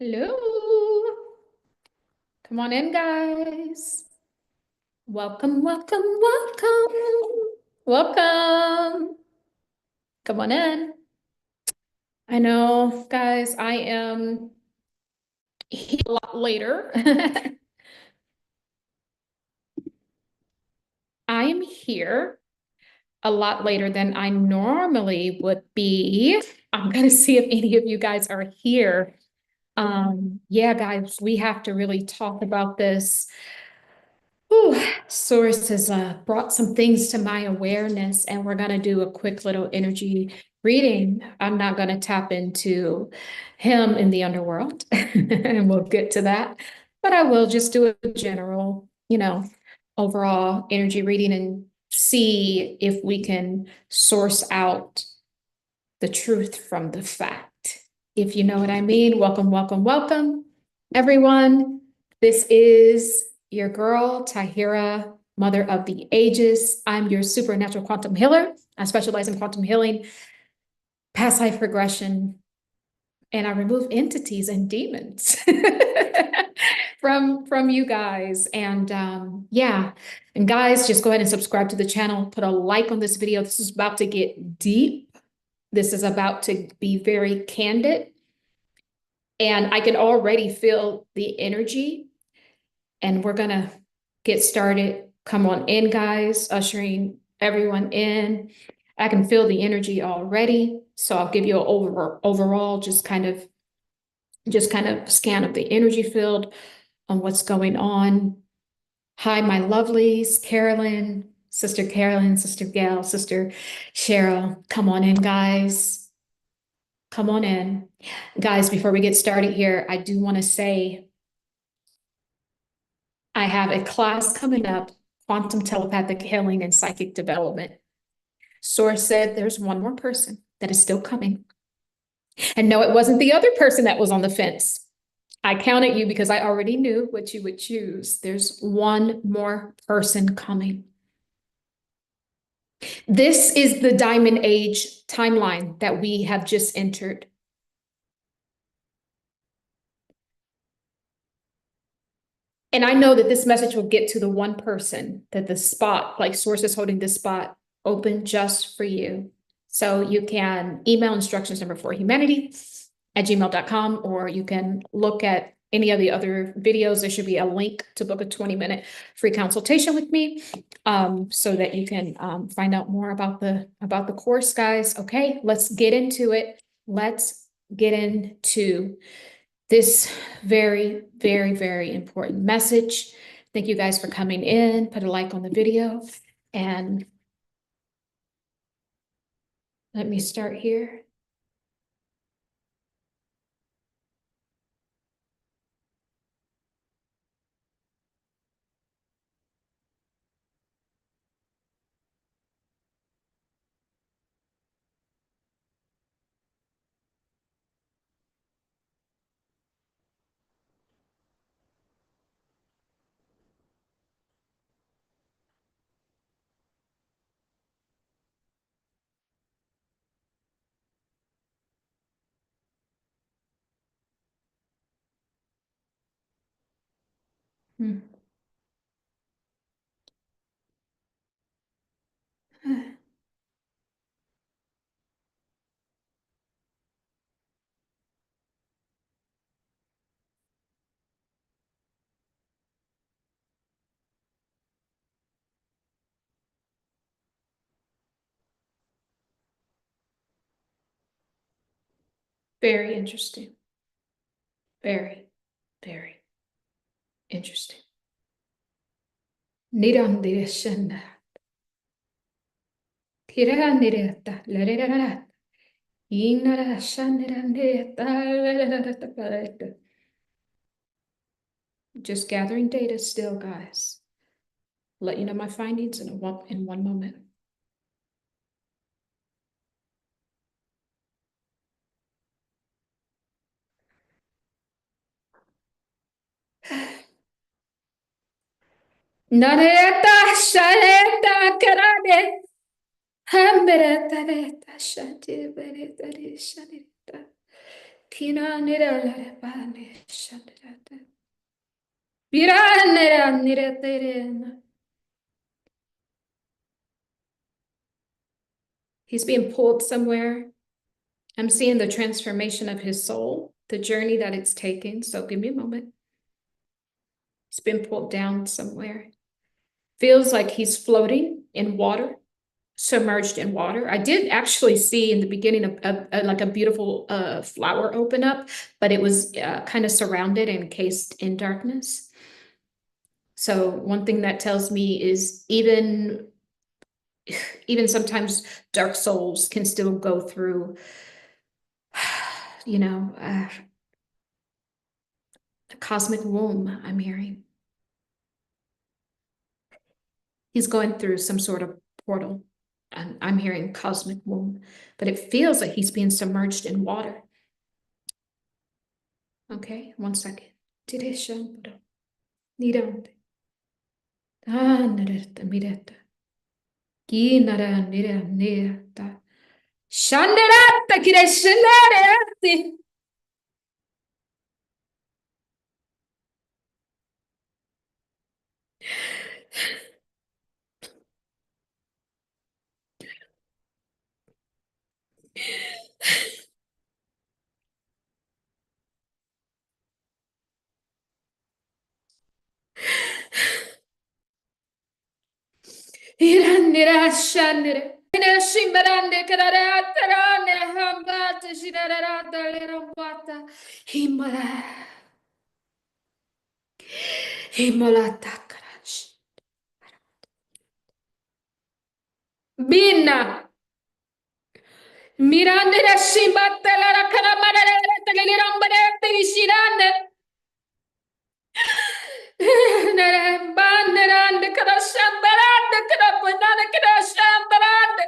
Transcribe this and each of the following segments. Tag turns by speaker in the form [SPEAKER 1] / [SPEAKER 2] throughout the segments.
[SPEAKER 1] Hello. Come on in, guys. Welcome, welcome, welcome. Welcome. Come on in. I know, guys, I am here a lot later. I am here a lot later than I normally would be. I'm going to see if any of you guys are here. Yeah, guys, we have to really talk about this. Whew, Source has brought some things to my awareness, and we're going to do a quick little energy reading. I'm not going to tap into him in the underworld, and we'll get to that. But I will just do a general, overall energy reading and see if we can source out the truth from the fact. If you know what I mean, welcome, welcome, welcome, everyone. This is your girl, Tahirah, Mother of the Ages. I'm your supernatural quantum healer. I specialize in quantum healing, past life regression, and I remove entities and demons from you guys. And yeah, and guys, just go ahead and subscribe to the channel. Put a like on this video. This is about to get deep. This is about to be very candid. And I can already feel the energy. And we're going to get started. Come on in, guys, ushering everyone in. I can feel the energy already. So I'll give you an overall just kind of scan of the energy field on what's going on. Hi, my lovelies, Sister Carolyn, Sister Gail, Sister Cheryl. Come on in, guys. Come on in. Guys, before we get started here, I do want to say I have a class coming up, Quantum Telepathic Healing and Psychic Development. Source said there's one more person that is still coming. And no, it wasn't the other person that was on the fence. I counted you because I already knew what you would choose. There's one more person coming. This is the Diamond Age timeline that we have just entered. And I know that this message will get to the one person that the spot, like Source is holding this spot open just for you. So you can email instructions number 4 humanity@gmail.com, or you can look at any of the other videos. There should be a link to book a 20-minute free consultation with me, so that you can find out more about the course, guys. Okay, let's get into it. Let's get into this very, very, very important message. Thank you guys for coming in. Put a like on the video, and let me start here. Hmm. Very interesting. Very, very interesting. Nirandirashana. Kirandirata. Lararara. Inarashanirandeta. Just gathering data still, guys. Let you know my findings in one moment. Nareta shaleta karane. Hambereta reta shati bereta shaleta. He's being pulled somewhere. I'm seeing the transformation of his soul, the journey that it's taking. So give me a moment. He's been pulled down somewhere. Feels like he's floating in water, submerged in water. I did actually see in the beginning like a beautiful flower open up, but it was kind of surrounded and encased in darkness. So one thing that tells me is even sometimes dark souls can still go through, a cosmic womb, I'm hearing. He's going through some sort of portal. And I'm hearing cosmic womb, but it feels like he's being submerged in water. Okay, 1 second. Bina. Miranda da shimbatta la caramara te le rombere te shirande. Banderande kada shambarande kada banana kada shambarande.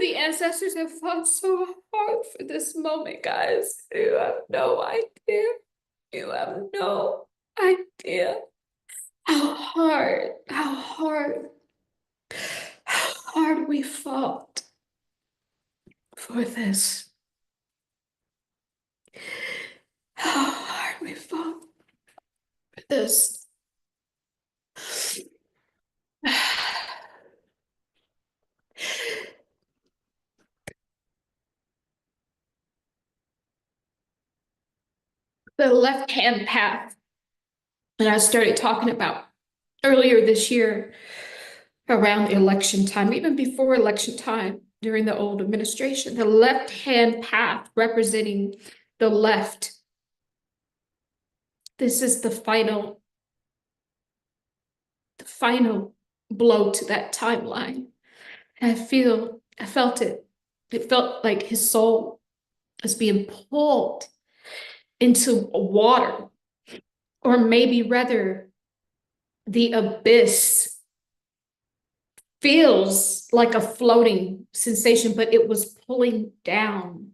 [SPEAKER 1] The ancestors have fought so hard for this moment, guys. You have no idea. You have no idea how hard we fought for this. How hard we fought for this. The left-hand path that I started talking about earlier this year around election time, even before election time during the old administration, the left-hand path representing the left. This is the final blow to that timeline. And I felt it. It felt like his soul was being pulled into water, or maybe rather the abyss. Feels like a floating sensation, but it was pulling down.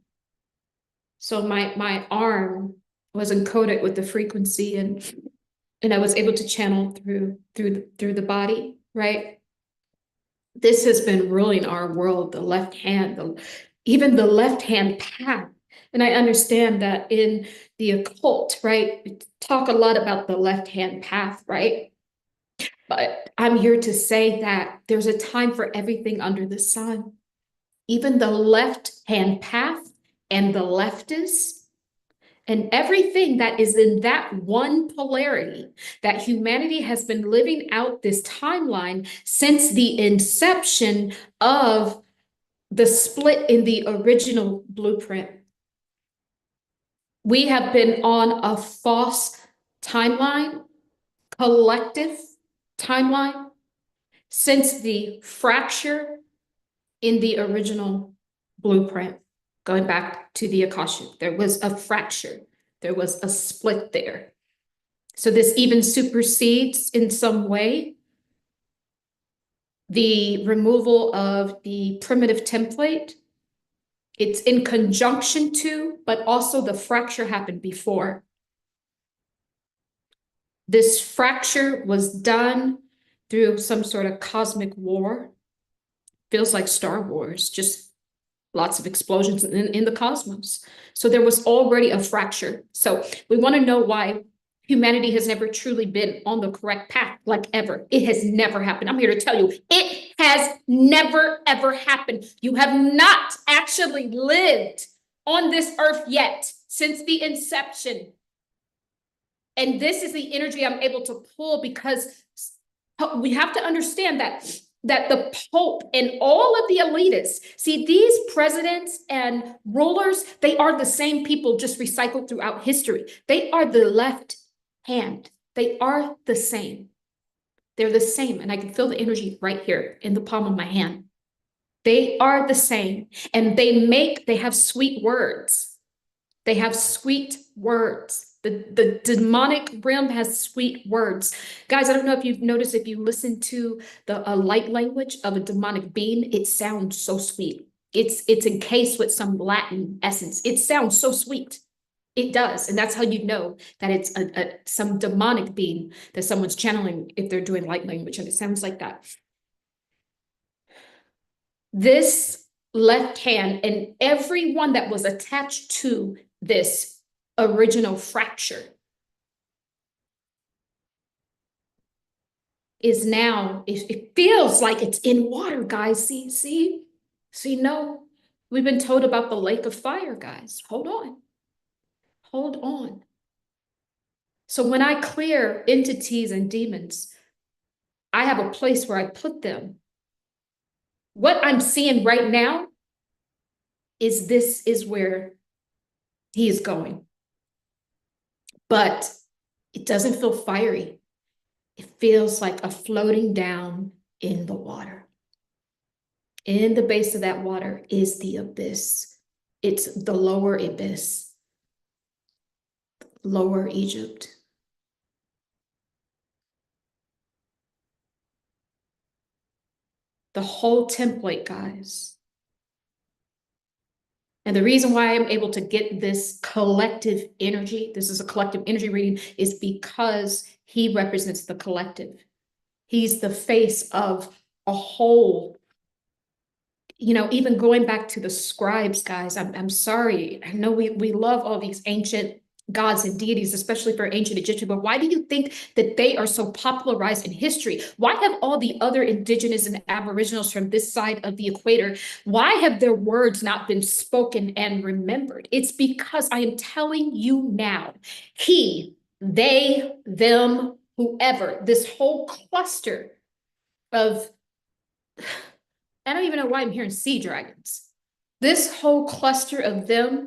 [SPEAKER 1] So my arm was encoded with the frequency, and I was able to channel through the body, right? This has been ruling our world, the left hand, even the left hand path. And I understand that in the occult, right, we talk a lot about the left hand path, right? But I'm here to say that there's a time for everything under the sun. Even the left hand path and the leftists, And everything that is in that one polarity, that humanity has been living out this timeline since the inception of the split in the original blueprint. We have been on a false timeline, collective timeline, since the fracture in the original blueprint. Going back to the Akashic, there was a fracture, there was a split there. So this even supersedes in some way the removal of the primitive template. It's in conjunction to, but also the fracture happened before. This fracture was done through some sort of cosmic war. Feels like Star Wars, just lots of explosions in the cosmos. So there was already a fracture. So we want to know why humanity has never truly been on the correct path, like ever. It has never happened. I'm here to tell you, it has never, ever happened. You have not actually lived on this earth yet since the inception. And this is the energy I'm able to pull, because we have to understand that the Pope and all of the elitists, see, these presidents and rulers, they are the same people just recycled throughout history. They are the left hand. They are the same. They're the same. And I can feel the energy right here in the palm of my hand. They are the same. And they have sweet words. They have sweet words. The demonic realm has sweet words. Guys, I don't know if you've noticed, if you listen to the light language of a demonic being, it sounds so sweet. It's encased with some Latin essence. It sounds so sweet. It does. And that's how you know that it's some demonic being that someone's channeling if they're doing light language, and it sounds like that. This left hand and everyone that was attached to this original fracture is now, it feels like it's in water, guys. See, no, we've been told about the lake of fire, guys. Hold on. So when I clear entities and demons, I have a place where I put them. What I'm seeing right now is this is where he is going. But it doesn't feel fiery. It feels like a floating down in the water. In the base of that water is the abyss. It's the lower abyss, lower Egypt. The whole template, guys. And the reason why I'm able to get this collective energy, this is a collective energy reading, is because he represents the collective. He's the face of a whole. You know, even going back to the scribes, guys, I'm sorry. I know we love all these ancient gods and deities, especially for ancient Egyptian, but why do you think that they are so popularized in history? Why have all the other indigenous and aboriginals from this side of the equator, why have their words not been spoken and remembered? It's because I am telling you now, he, they, them, whoever, this whole cluster of, I don't even know why I'm hearing sea dragons. This whole cluster of them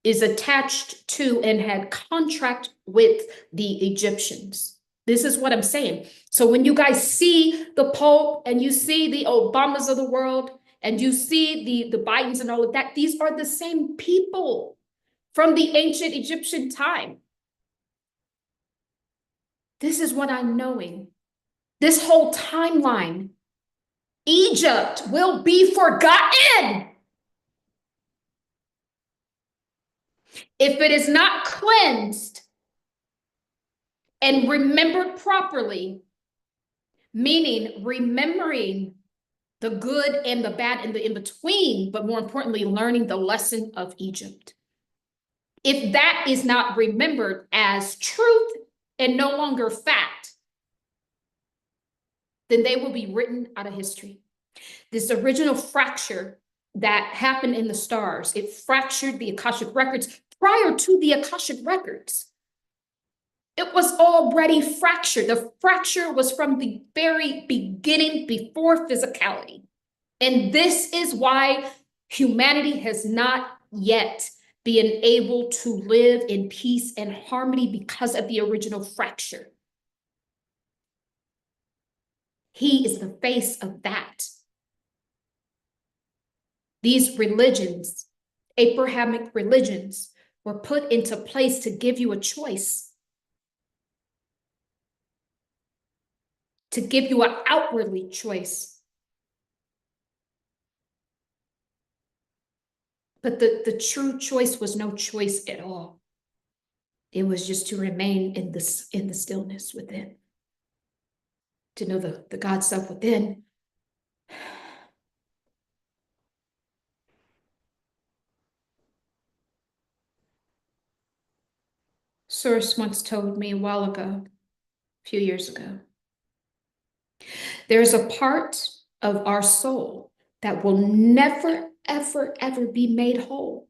[SPEAKER 1] is attached to and had contract with the Egyptians. This is what I'm saying. So when you guys see the Pope and you see the Obamas of the world and you see the Bidens and all of that, these are the same people from the ancient Egyptian time. This is what I'm knowing. This whole timeline, Egypt will be forgotten if it is not cleansed and remembered properly, meaning remembering the good and the bad and the in-between, but more importantly, learning the lesson of Egypt. If that is not remembered as truth and no longer fact, then they will be written out of history. This original fracture that happened in the stars, it fractured the Akashic records prior to the Akashic records. It was already fractured. The fracture was from the very beginning before physicality. And this is why humanity has not yet been able to live in peace and harmony, because of the original fracture. He is the face of that. These religions, Abrahamic religions, were put into place to give you a choice, to give you an outwardly choice. But the true choice was no choice at all. It was just to remain in the stillness within, to know the God self within. Source once told me a while ago, a few years ago, there's a part of our soul that will never, ever, ever be made whole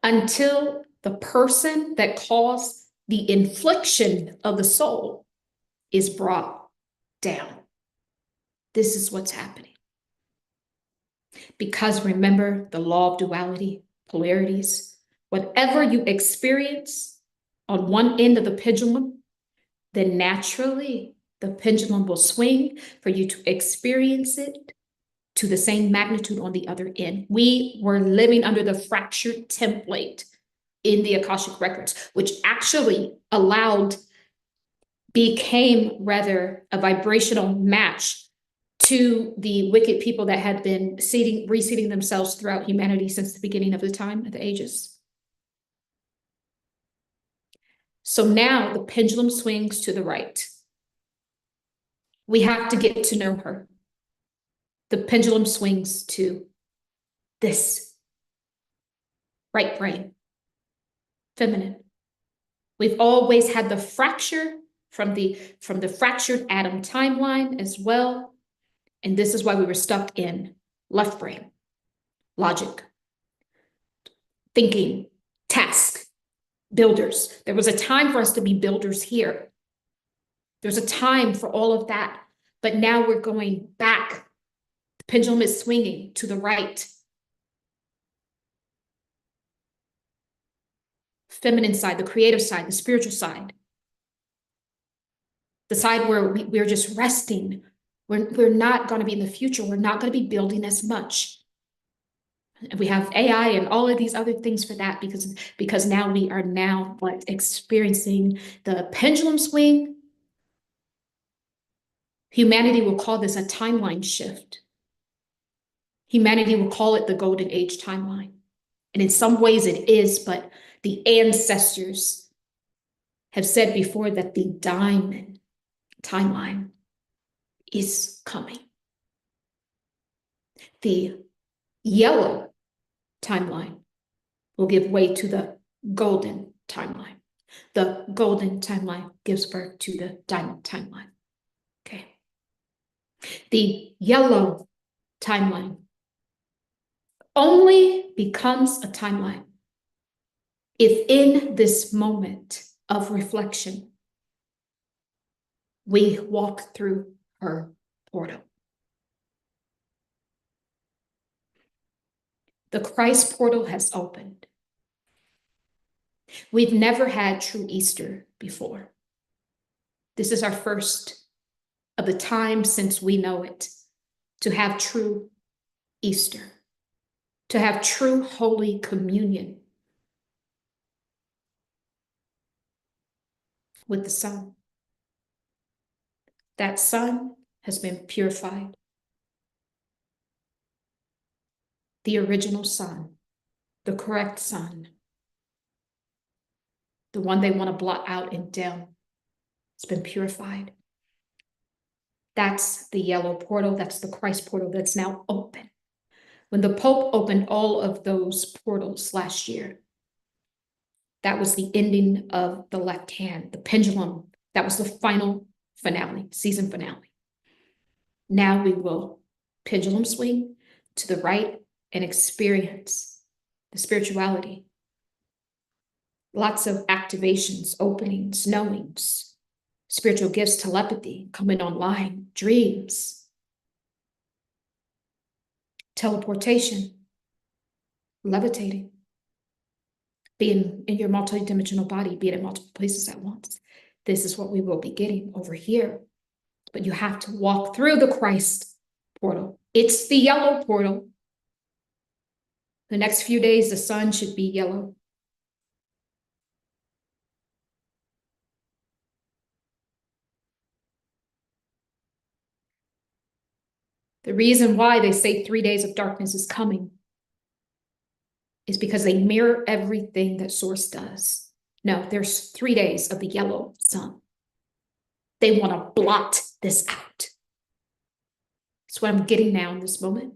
[SPEAKER 1] until the person that caused the infliction of the soul is brought down. This is what's happening. Because remember the law of duality, polarities, whatever you experience on one end of the pendulum, then naturally the pendulum will swing for you to experience it to the same magnitude on the other end. We were living under the fractured template in the Akashic records, which actually became rather a vibrational match to the wicked people that had been reseeding themselves throughout humanity since the beginning of the time, of the ages. So now the pendulum swings to the right. We have to get to know her. The pendulum swings to this right brain, feminine. We've always had the fracture from the fractured atom timeline as well. And this is why we were stuck in left brain, logic, thinking, task, builders. There was a time for us to be builders here. There's a time for all of that. But now we're going back. The pendulum is swinging to the right. Feminine side, the creative side, the spiritual side. The side where we're just resting. We're not going to be in the future. We're not going to be building as much. We have AI and all of these other things for that, because now we are experiencing the pendulum swing. Humanity will call this a timeline shift. Humanity will call it the golden age timeline. And in some ways it is, but the ancestors have said before that the diamond timeline is coming. The yellow timeline will give way to the golden timeline. The golden timeline gives birth to the diamond timeline. Okay. The yellow timeline only becomes a timeline if in this moment of reflection, we walk through her portal. The Christ portal has opened. We've never had true Easter before. This is our first of the time since we know it to have true Easter, to have true Holy Communion with the Son. That Son has been purified. The original Son, the correct Son, the one they want to blot out and dim, it's been purified. That's the yellow portal. That's the Christ portal that's now open. When the Pope opened all of those portals last year, that was the ending of the left hand, the pendulum. That was the final finale, season finale. Now we will pendulum swing to the right and experience the spirituality. Lots of activations, openings, knowings, spiritual gifts, telepathy, coming online, dreams, teleportation, levitating, being in your multidimensional body, being in multiple places at once. This is what we will be getting over here. But you have to walk through the Christ portal. It's the yellow portal. The next few days, the sun should be yellow. The reason why they say 3 days of darkness is coming is because they mirror everything that Source does. No, there's 3 days of the yellow sun. They want to blot this out. That's what I'm getting now in this moment.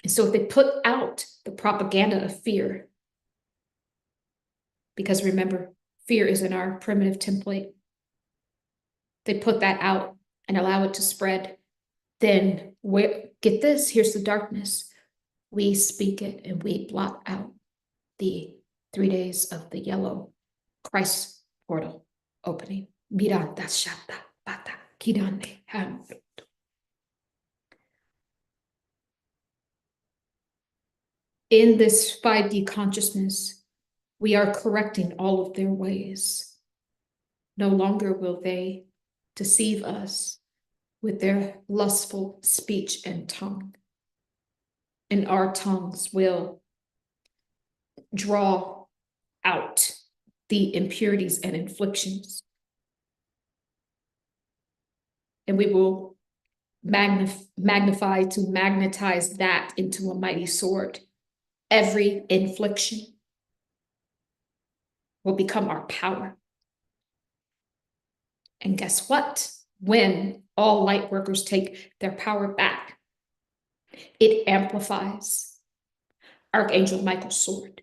[SPEAKER 1] And so if they put out the propaganda of fear, because remember, fear is in our primitive template, they put that out and allow it to spread, then get this, here's the darkness. We speak it and we blot out the 3 days of the yellow Christ portal opening. Miranda shata bata kirane ham. In this 5D consciousness, we are correcting all of their ways. No longer will they deceive us with their lustful speech and tongue. And our tongues will draw out the impurities and inflictions. And we will magnify to magnetize that into a mighty sword. Every infliction will become our power. And guess what? When all light workers take their power back, it amplifies Archangel Michael's sword.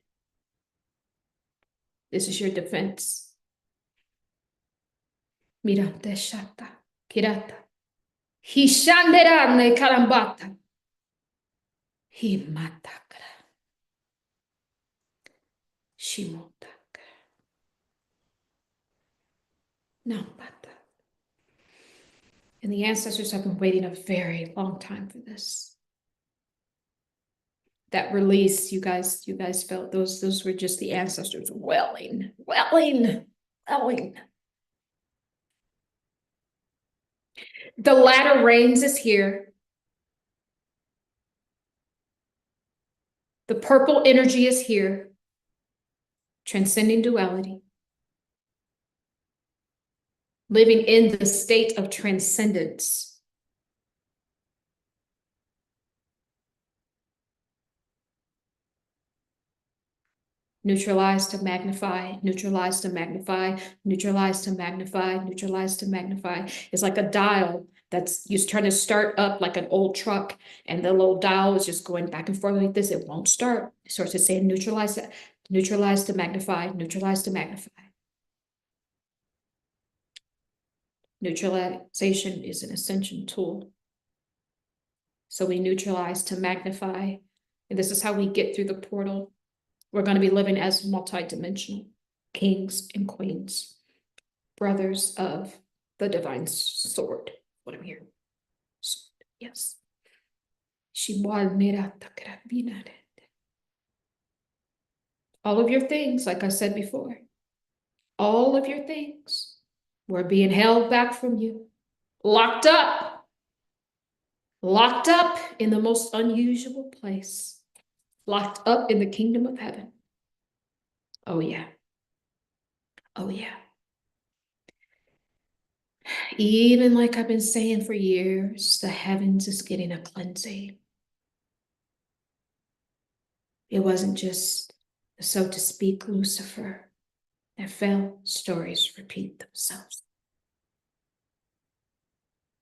[SPEAKER 1] This is your defense. Mirante shata, kirata. Hishanderane karambata. Himatakra. Shimotakra. Nampata. And the ancestors have been waiting a very long time for this. That release, you guys felt those were just the ancestors welling. The latter rains is here. The purple energy is here, transcending duality, living in the state of transcendence. Neutralize to magnify, neutralize to magnify, neutralize to magnify, neutralize to magnify. It's like a dial that's you're trying to start up like an old truck, and the little dial is just going back and forth like this. It won't start. It starts to say neutralize to magnify, neutralize to magnify. Neutralization is an ascension tool. So we neutralize to magnify, and this is how we get through the portal. We're going to be living as multidimensional kings and queens, brothers of the divine sword. What I'm hearing. Sword, yes. All of your things, like I said before, all of your things were being held back from you, locked up in the most unusual place, locked up in the kingdom of heaven. Oh yeah. Oh yeah. Even like I've been saying for years, the heavens is getting a cleansing. It wasn't just, so to speak, Lucifer that fell. Stories repeat themselves.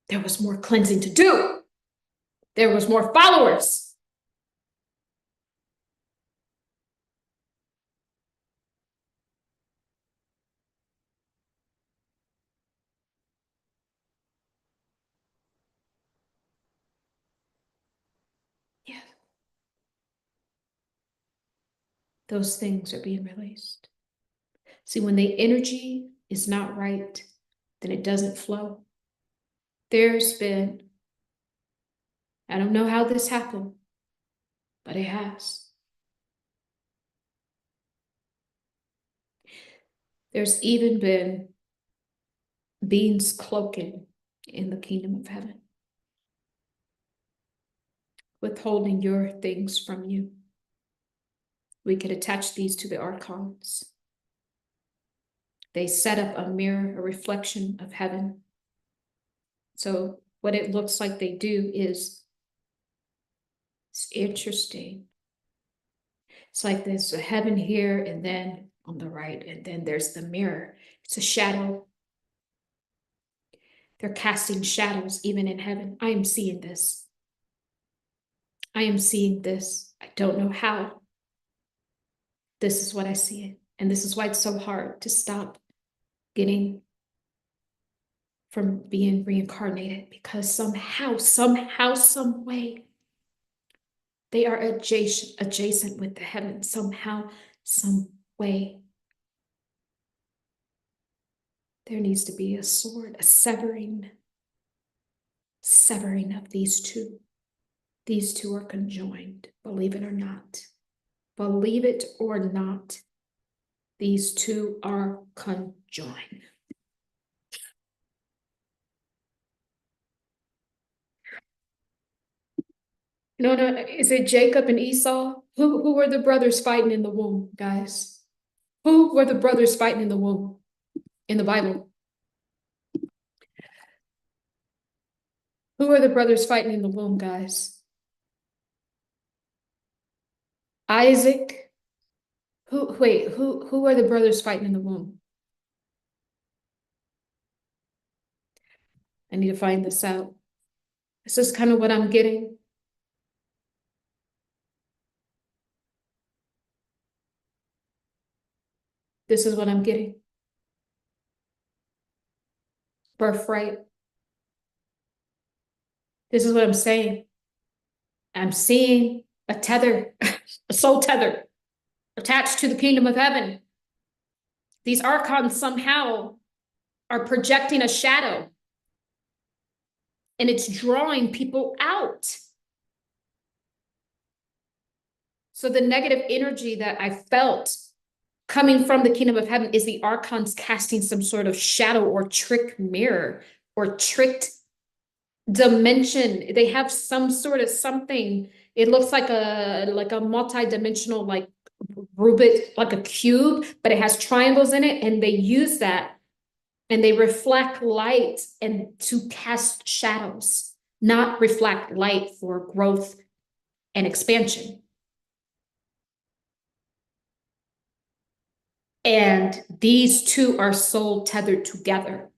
[SPEAKER 1] There was more cleansing to do. There was more followers. Yeah. those things are being released. See, when the energy is not right, then it doesn't flow. There's been, I don't know how this happened, but it has. There's even been beings cloaking in the kingdom of heaven, withholding your things from you. We could attach these to the archons. They set up a mirror, a reflection of heaven. So what it looks like they do is, it's interesting. It's like there's a heaven here, and then on the right, and then there's the mirror. It's a shadow. They're casting shadows even in heaven. I am seeing this. I am seeing this. I don't know how. This is what I see it. And this is why it's so hard to stop getting from being reincarnated, because somehow, some way, they are adjacent with the heavens, somehow, some way. There needs to be a sword, a severing of these two. These two are conjoined, believe it or not. Believe it or not, these two are conjoined. No, is it Jacob and Esau? Who were the brothers fighting in the womb, guys? Who were the brothers fighting in the womb in the Bible? Who were the brothers fighting in the womb, guys? Isaac? Who are the brothers fighting in the womb? I need to find this out. This is kind of what I'm getting. This is what I'm getting. Birthright. This is what I'm saying. I'm seeing a tether, a soul tether, attached to the kingdom of heaven. These archons somehow are projecting a shadow, and it's drawing people out. So the negative energy that I felt coming from the kingdom of heaven is the archons casting some sort of shadow or trick mirror or tricked dimension. They have some sort of something. It looks like a multi-dimensional, like Rubik, like a cube, but it has triangles in it, and they use that and they reflect light and to cast shadows, not reflect light for growth and expansion. And these two are soul tethered together.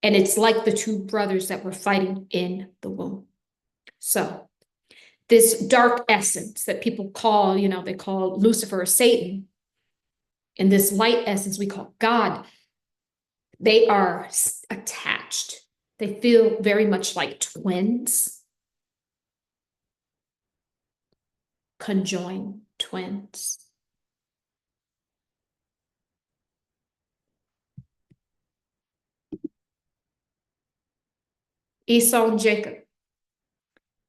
[SPEAKER 1] And it's like the two brothers that were fighting in the womb. So this dark essence that people call, they call Lucifer or Satan, and this light essence we call God, they are attached. They feel very much like twins, conjoined twins. Esau and Jacob.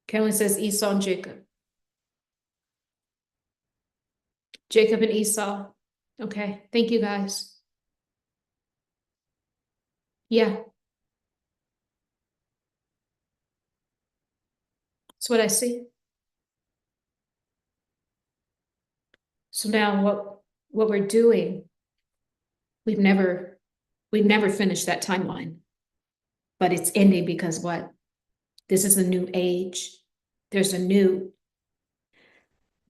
[SPEAKER 1] Carolyn says Esau and Jacob. Jacob and Esau. Okay, thank you guys. Yeah. That's what I see. So now what we're doing, we've never finished that timeline, but it's ending because what? This is a new age. There's a new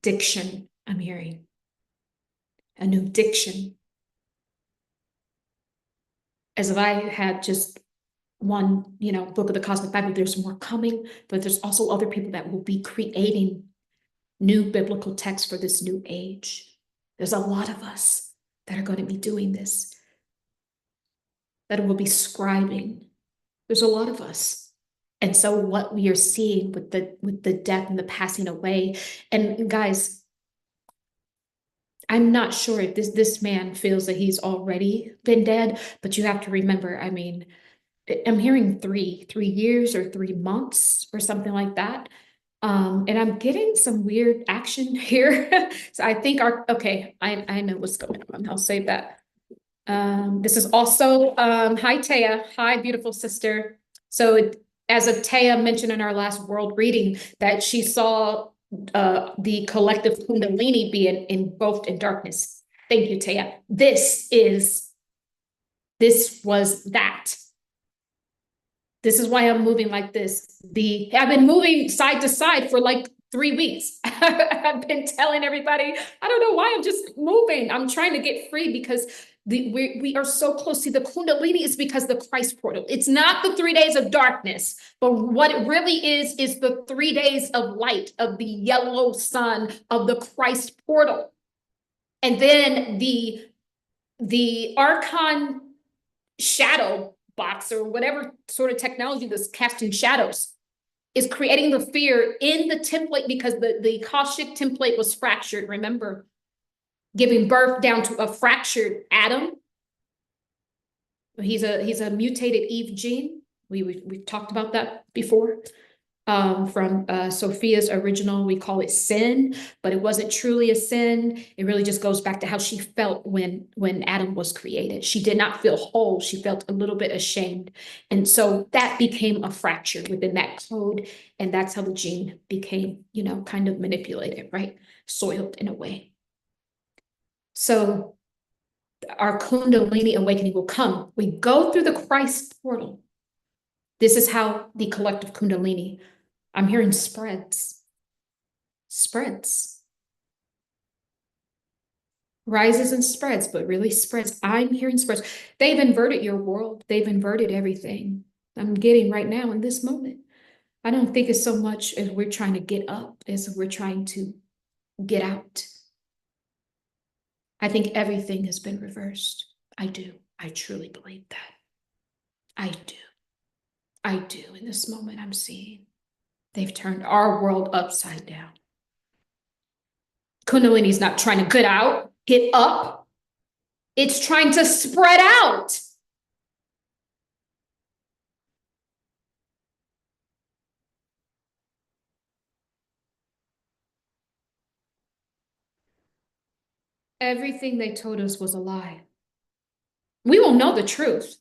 [SPEAKER 1] diction I'm hearing. A new diction. As if I had just one, book of the Cosmic Bible, there's more coming, but there's also other people that will be creating new biblical texts for this new age. There's a lot of us that are going to be doing this, that will be scribing. There's a lot of us. And so what we are seeing with the death and the passing away, and guys, I'm not sure if this man feels that he's already been dead, but you have to remember, I mean, I'm hearing 3 years or 3 months or something like that. And I'm getting some weird action here. So I think okay, I know what's going on. I'll save that. This is also, hi Taya, hi beautiful sister. So as of Taya mentioned in our last world reading, that she saw the collective Kundalini being engulfed in darkness. Thank you, Taya. This was that. This is why I'm moving like this. I've been moving side to side for like 3 weeks. I've been telling everybody, I don't know why I'm just moving. I'm trying to get free because we are so close to the Kundalini is because the Christ portal. It's not the 3 days of darkness, but what it really is the 3 days of light, of the yellow sun, of the Christ portal. And then the Archon shadow box or whatever sort of technology that's casting shadows is creating the fear in the template because the Akashic template was fractured, remember? Giving birth down to a fractured Adam. He's a mutated Eve gene. We've talked about that before. From Sophia's original, we call it sin, but it wasn't truly a sin. It really just goes back to how she felt when Adam was created. She did not feel whole. She felt a little bit ashamed. And so that became a fracture within that code. And that's how the gene became, kind of manipulated, right? Soiled in a way. So our Kundalini awakening will come. We go through the Christ portal. This is how the collective Kundalini, I'm hearing spreads. Rises and spreads, but really spreads. I'm hearing spreads. They've inverted your world. They've inverted everything. I'm getting right now in this moment. I don't think it's so much as we're trying to get up as we're trying to get out. I think everything has been reversed. I do. I truly believe that. I do. I do. In this moment, I'm seeing they've turned our world upside down. Kundalini is not trying to get up. It's trying to spread out. Everything they told us was a lie. We will know the truth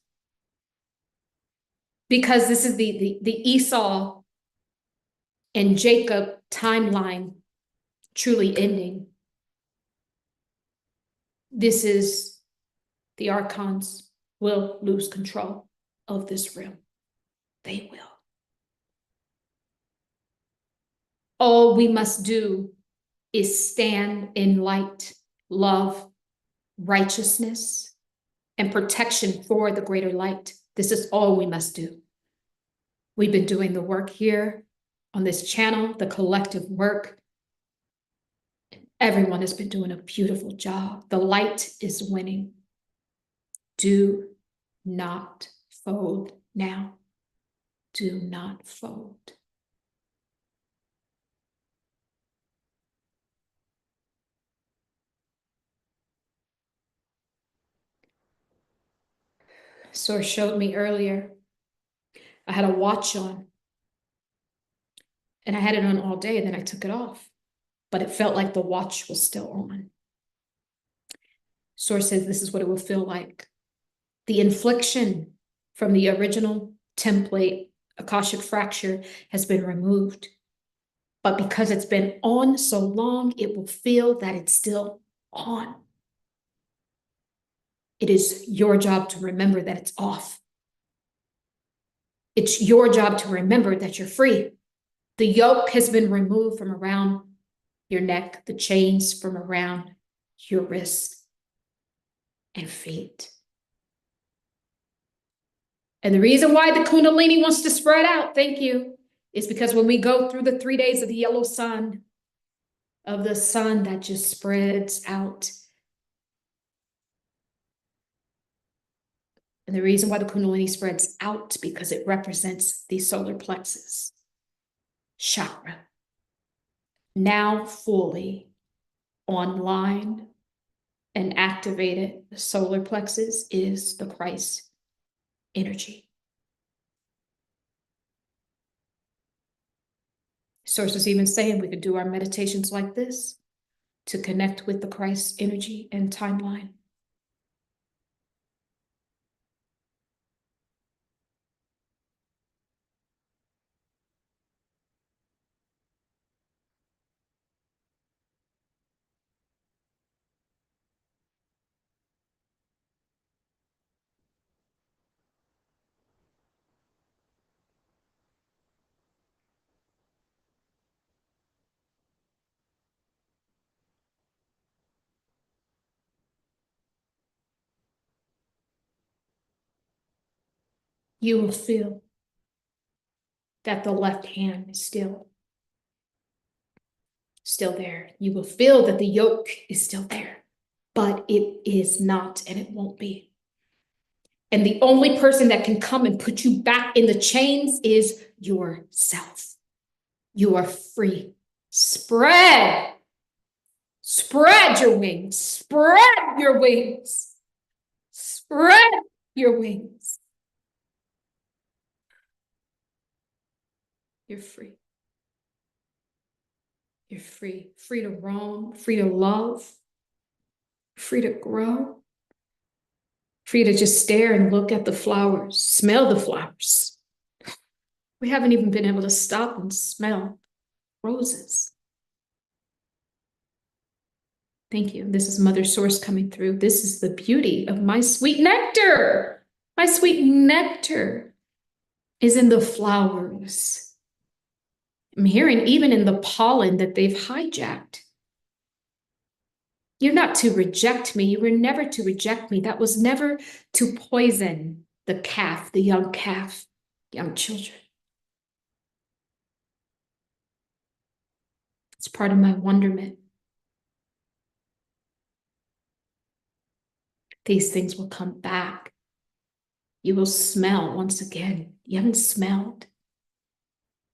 [SPEAKER 1] because this is the Esau and Jacob timeline truly ending. This is the archons will lose control of this realm. They will. All we must do is stand in light, love, righteousness, and protection for the greater light. This is all we must do. We've been doing the work here on this channel, the collective work. Everyone has been doing a beautiful job. The light is winning. Do not fold now. Do not fold. Source showed me earlier, I had a watch on and I had it on all day and then I took it off, but it felt like the watch was still on. Source says this is what it will feel like. The infliction from the original template, Akashic fracture, has been removed. But because it's been on so long, it will feel that it's still on. It is your job to remember that it's off. It's your job to remember that you're free. The yoke has been removed from around your neck, the chains from around your wrists and feet. And the reason why the Kundalini wants to spread out, thank you, is because when we go through the 3 days of the yellow sun, of the sun that just spreads out. And the reason why the Kundalini spreads out, because it represents the solar plexus chakra, now fully online, and activated. The solar plexus is the Christ energy. Sources even saying we could do our meditations like this to connect with the Christ energy and timeline. You will feel that the left hand is still there. You will feel that the yoke is still there, but it is not, and it won't be. And the only person that can come and put you back in the chains is yourself. You are free. Spread your wings. Spread your wings. Spread your wings. You're free. You're free. Free to roam, free to love, free to grow, free to just stare and look at the flowers, smell the flowers. We haven't even been able to stop and smell roses. Thank you. This is Mother Source coming through. This is the beauty of my sweet nectar. My sweet nectar is in the flowers. I'm hearing even in the pollen that they've hijacked. You're not to reject me. You were never to reject me. That was never to poison the calf, the young calf, young children. It's part of my wonderment. These things will come back. You will smell once again. You haven't smelled.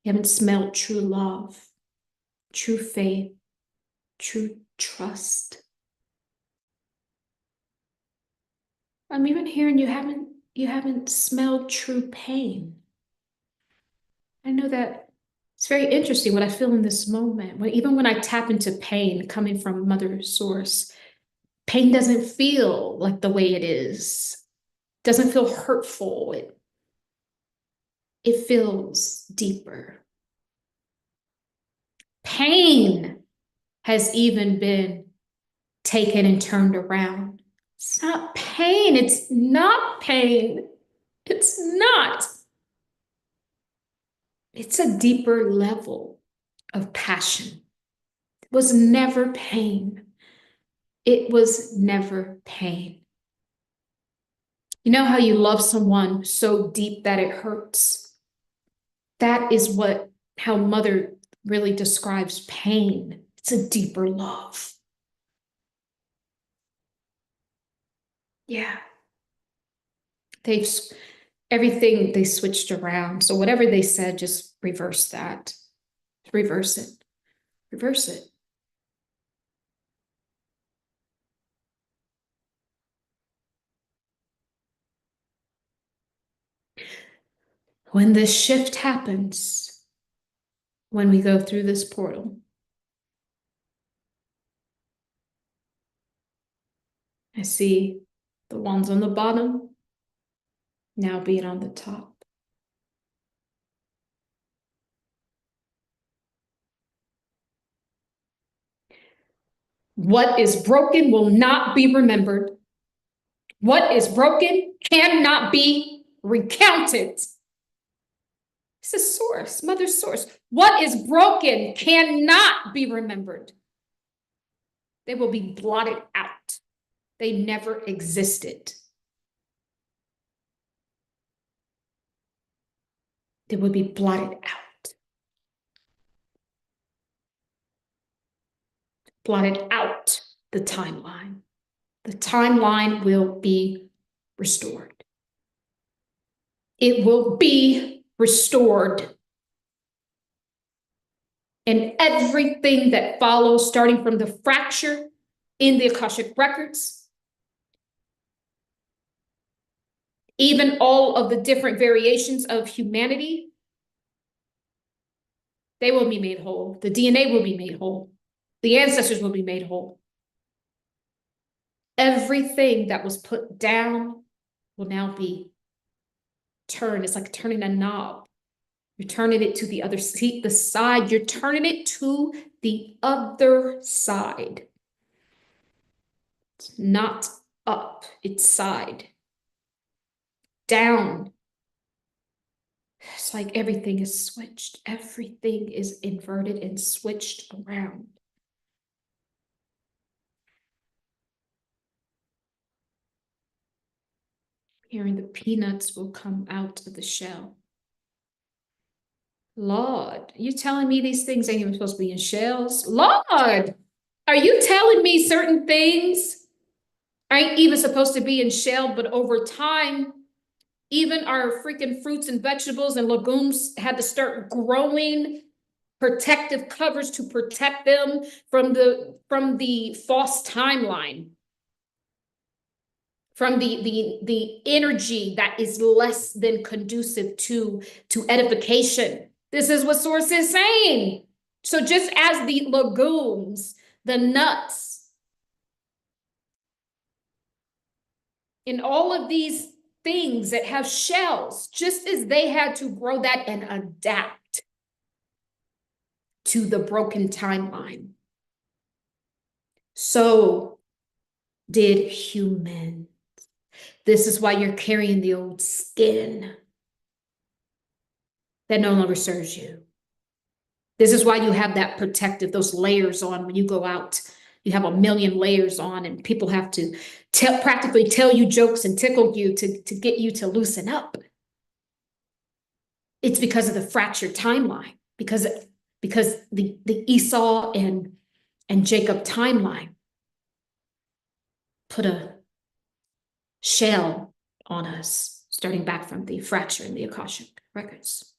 [SPEAKER 1] You haven't smelled true love, true faith, true trust. I'm even hearing you haven't smelled true pain. I know that it's very interesting what I feel in this moment. Even when I tap into pain coming from Mother Source, pain doesn't feel like the way it is. Doesn't feel hurtful. It feels deeper. Pain has even been taken and turned around. It's not pain. It's not pain. It's not. It's a deeper level of passion. It was never pain. It was never pain. You know how you love someone so deep that it hurts? That is how Mother really describes pain. It's a deeper love. Yeah. Everything they switched around. So whatever they said, just reverse that. Reverse it. Reverse it. When this shift happens, when we go through this portal, I see the ones on the bottom now being on the top. What is broken will not be remembered. What is broken cannot be recounted. This is Source, Mother Source. What is broken cannot be remembered. They will be blotted out. They never existed. They will be blotted out. Blotted out the timeline. The timeline will be restored. It will be restored. And everything that follows, starting from the fracture in the Akashic records, even all of the different variations of humanity, they will be made whole. The DNA will be made whole. The ancestors will be made whole. Everything that was put down will now be turned. It's like turning a knob. You're turning it to the other seat, the side. You're turning it to the other side. It's not up, it's side. Down. It's like everything is switched. Everything is inverted and switched around. Hearing the peanuts will come out of the shell. Lord, you telling me these things ain't even supposed to be in shells? Lord, are you telling me certain things ain't even supposed to be in shell, but over time, even our freaking fruits and vegetables and legumes had to start growing protective covers to protect them from the false timeline, from the energy that is less than conducive to edification. This is what source is saying. So just as the legumes, the nuts, and all of these things that have shells, just as they had to grow that and adapt to the broken timeline, so did humans. This is why you're carrying the old skin that no longer serves you. This is why you have that protective, those layers on when you go out. You have a million layers on, and people have to practically tell you jokes and tickle you to get you to loosen up. It's because of the fractured timeline, because the Esau and Jacob timeline put a shell on us, starting back from the fracture in the Akashic records.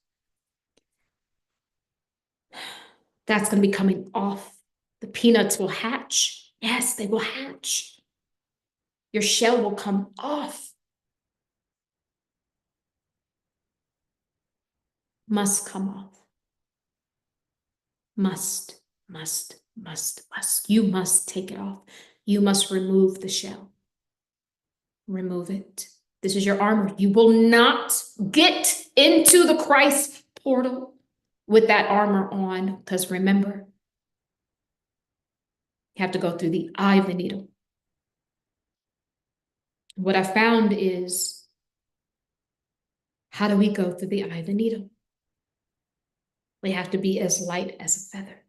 [SPEAKER 1] That's going to be coming off. The peanuts will hatch. Yes, they will hatch. Your shell will come off. Must come off. Must. You must take it off. You must remove the shell. Remove it. This is your armor. You will not get into the Christ portal with that armor on, because remember, you have to go through the eye of the needle. What I found is, how do we go through the eye of the needle? We have to be as light as a feather.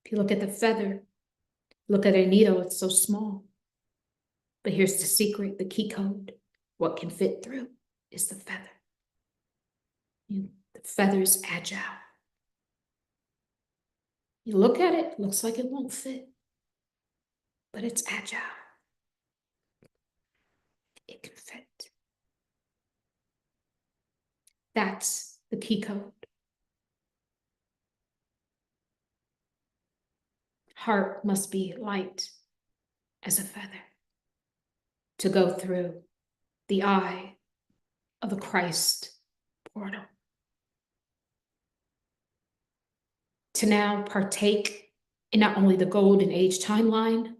[SPEAKER 1] If you look at the feather, look at a needle, it's so small. But here's the secret, the key code. What can fit through is the feather. The feather's agile. You look at it, looks like it won't fit, but it's agile. It can fit. That's the key code. Heart must be light as a feather to go through the eye of the Christ portal. To now partake in not only the golden age timeline,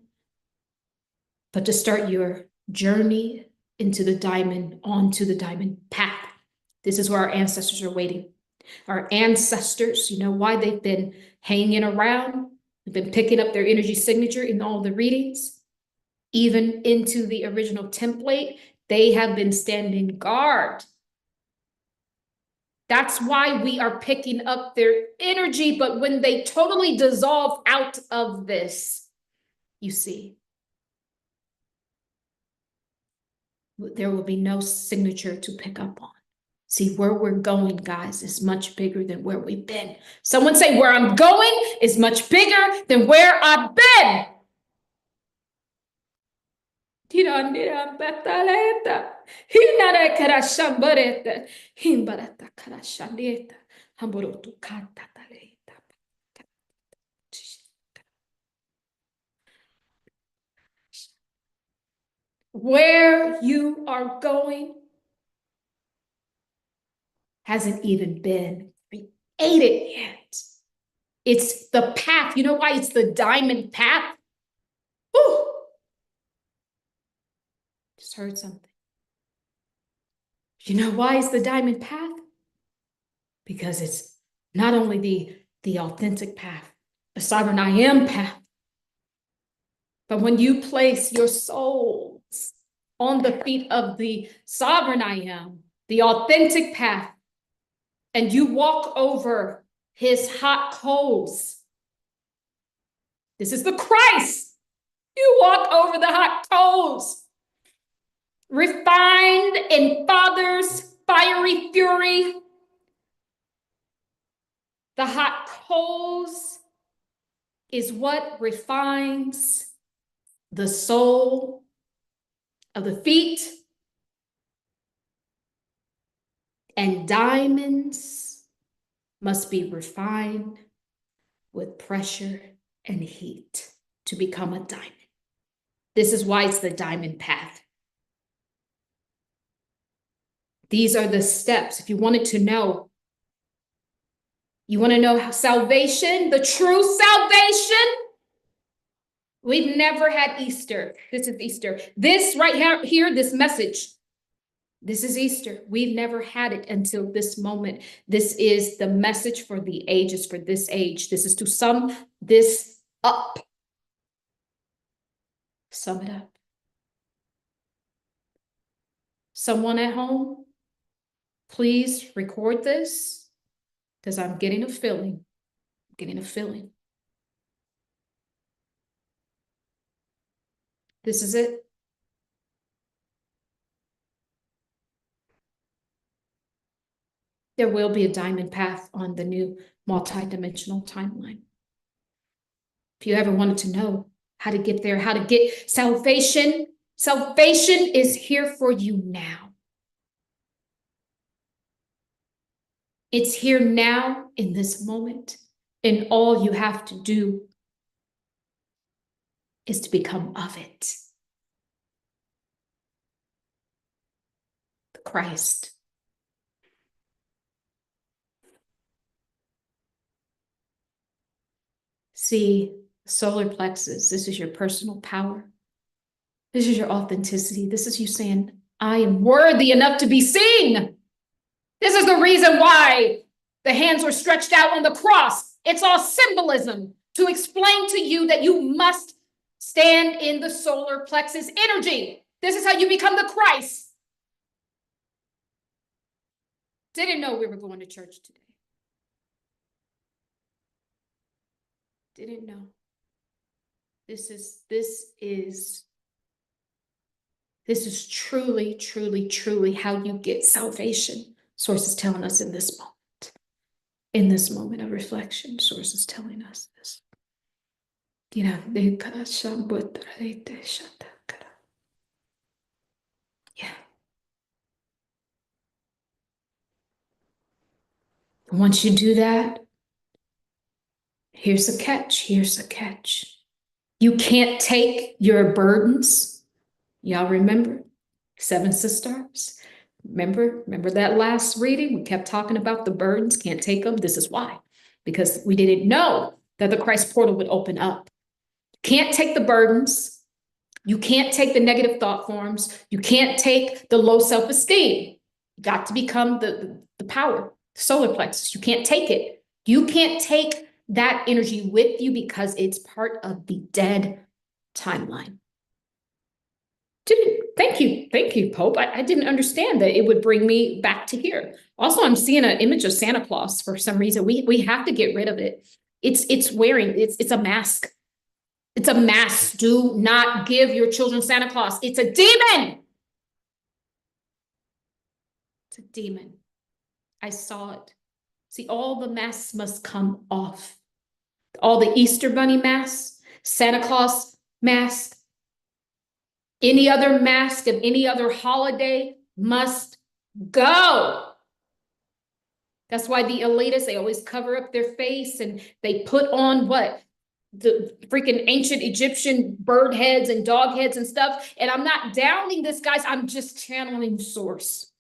[SPEAKER 1] but to start your journey into the diamond, onto the diamond path. This is where our ancestors are waiting. Our ancestors, you know why they've been hanging around? They've been picking up their energy signature in all the readings, even into the original template. They have been standing guard. That's why we are picking up their energy. But when they totally dissolve out of this, you see, there will be no signature to pick up on. See, where we're going, guys, is much bigger than where we've been. Someone say, where I'm going is much bigger than where I've been. Where you are going hasn't even been created yet. It's the path. You know why it's the diamond path? Whew. Just heard something. You know why it's the diamond path? Because it's not only the authentic path, the sovereign I am path, but when you place your souls on the feet of the sovereign I am, the authentic path, and you walk over his hot coals, this is the Christ. You walk over the hot coals, refined in Father's fiery fury. The hot coals is what refines the soul of the feet, and diamonds must be refined with pressure and heat to become a diamond. This is why it's the diamond path. These are the steps. If you wanted to know, you want to know how salvation, the true salvation. We've never had Easter. This is Easter. This right here, this message, this is Easter. We've never had it until this moment. This is the message for the ages, for this age. This is to sum this up. Sum it up. Someone at home, please record this, because I'm getting a feeling. I'm getting a feeling. This is it. There will be a diamond path on the new multidimensional timeline. If you ever wanted to know how to get there, how to get salvation, salvation is here for you now. It's here now in this moment, and all you have to do is to become of it. The Christ. See, solar plexus, this is your personal power. This is your authenticity. This is you saying, I am worthy enough to be seen. This is the reason why the hands were stretched out on the cross. It's all symbolism to explain to you that you must stand in the solar plexus energy. This is how you become the Christ. Didn't know we were going to church today. Didn't know. This is truly, truly, truly how you get salvation. Source is telling us in this moment. In this moment of reflection, Source is telling us this. Yeah. Once you do that, here's the catch. Here's the catch. You can't take your burdens. Y'all remember? 7 sisters. Remember that last reading? We kept talking about the burdens. Can't take them. This is why. Because we didn't know that the Christ portal would open up. Can't take the burdens. You can't take the negative thought forms. You can't take the low self-esteem. You got to become the power, the solar plexus. You can't take it. You can't take that energy with you because it's part of the dead timeline. Thank you, Pope. I didn't understand that it would bring me back to here. Also, I'm seeing an image of Santa Claus for some reason. We have to get rid of it. It's a mask. It's a mask. Do not give your children Santa Claus. It's a demon. It's a demon. I saw it. See, all the masks must come off. All the Easter Bunny masks, Santa Claus mask, any other mask of any other holiday must go. That's why the elitists, they always cover up their face and they put on what? the freaking ancient Egyptian bird heads and dog heads and stuff. And I'm not downing this, guys. I'm just channeling source.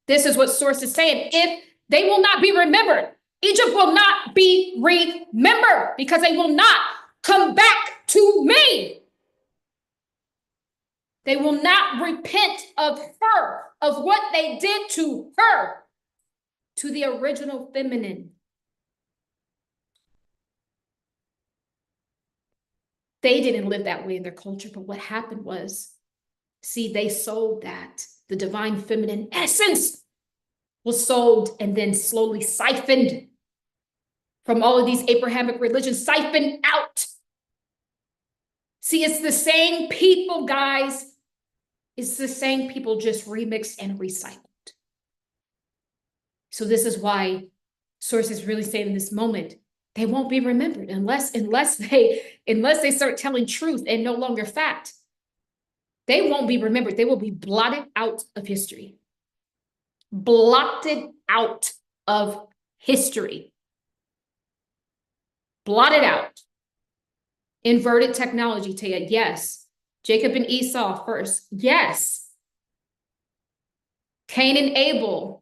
[SPEAKER 1] This is what source is saying. If they will not be remembered, Egypt will not be remembered because they will not come back to me. They will not repent of her, of what they did to her, to the original feminine. They didn't live that way in their culture, but what happened was, see, they sold that. The divine feminine essence was sold and then slowly siphoned from all of these Abrahamic religions, siphoned out. See, it's the same people, guys. It's the same people, just remixed and recycled. So this is why Source is really saying in this moment, they won't be remembered unless they start telling truth and no longer fact. They won't be remembered. They will be blotted out of history. Blotted out of history. Blotted out. Inverted technology, Taya, yes. Jacob and Esau first, yes. Cain and Abel,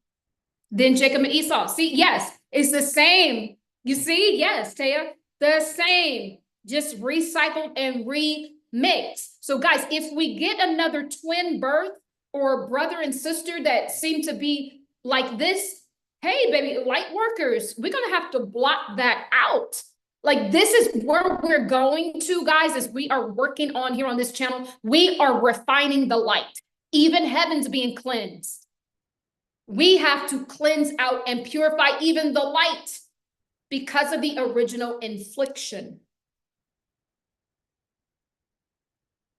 [SPEAKER 1] then Jacob and Esau. See, yes, it's the same. You see, yes, Taya, the same, just recycled and remixed. So guys, if we get another twin birth or brother and sister that seem to be like this, hey, baby, light workers, we're going to have to blot that out. Like, this is where we're going to, guys, as we are working on here on this channel. We are refining the light. Even heaven's being cleansed. We have to cleanse out and purify even the light because of the original infliction.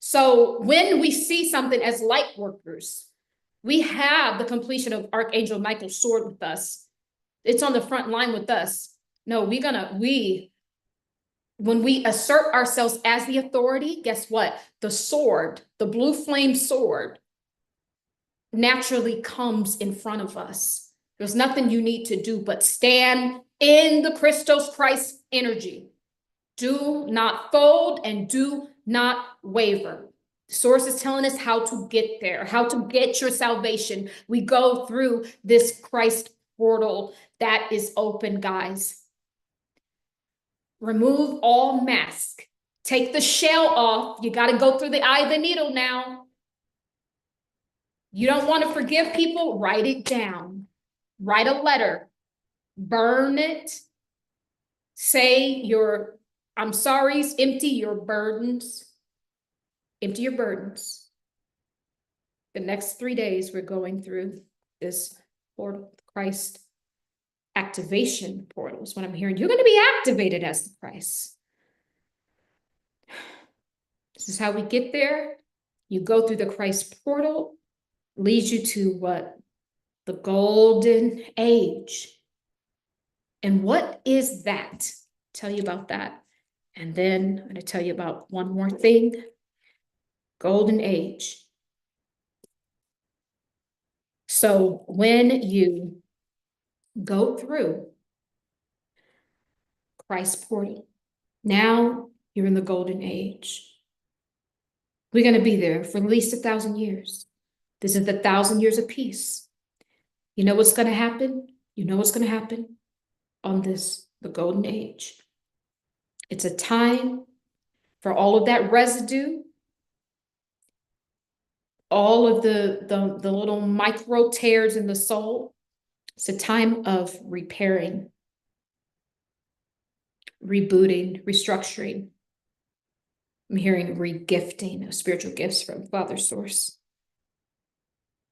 [SPEAKER 1] So when we see something as light workers, we have the completion of Archangel Michael's sword with us. It's on the front line with us. No, when we assert ourselves as the authority, guess what? The sword, the blue flame sword, naturally comes in front of us. There's nothing you need to do but stand in the Christos Christ energy. Do not fold and do not waver. The source is telling us how to get there, how to get your salvation. We go through this Christ portal that is open, guys. Remove all mask. Take the shell off. You got to go through the eye of the needle now. You don't want to forgive people? Write it down. Write a letter. Burn it. Say your I'm sorry's. Empty your burdens. Empty your burdens. The next 3 days, we're going through this portal, Christ activation portal is what I'm hearing. You're going to be activated as the Christ. This is how we get there. You go through the Christ portal, leads you to what? The golden age. And what is that? Tell you about that. And then I'm going to tell you about one more thing. Golden age. So when you go through Christ portal, now you're in the golden age. We're going to be there for at least 1,000 years. This is the 1,000 years of peace. You know what's going to happen? You know what's going to happen on this, the golden age. It's a time for all of that residue, all of the little micro tears in the soul. It's a time of repairing, rebooting, restructuring. I'm hearing regifting of spiritual gifts from Father Source.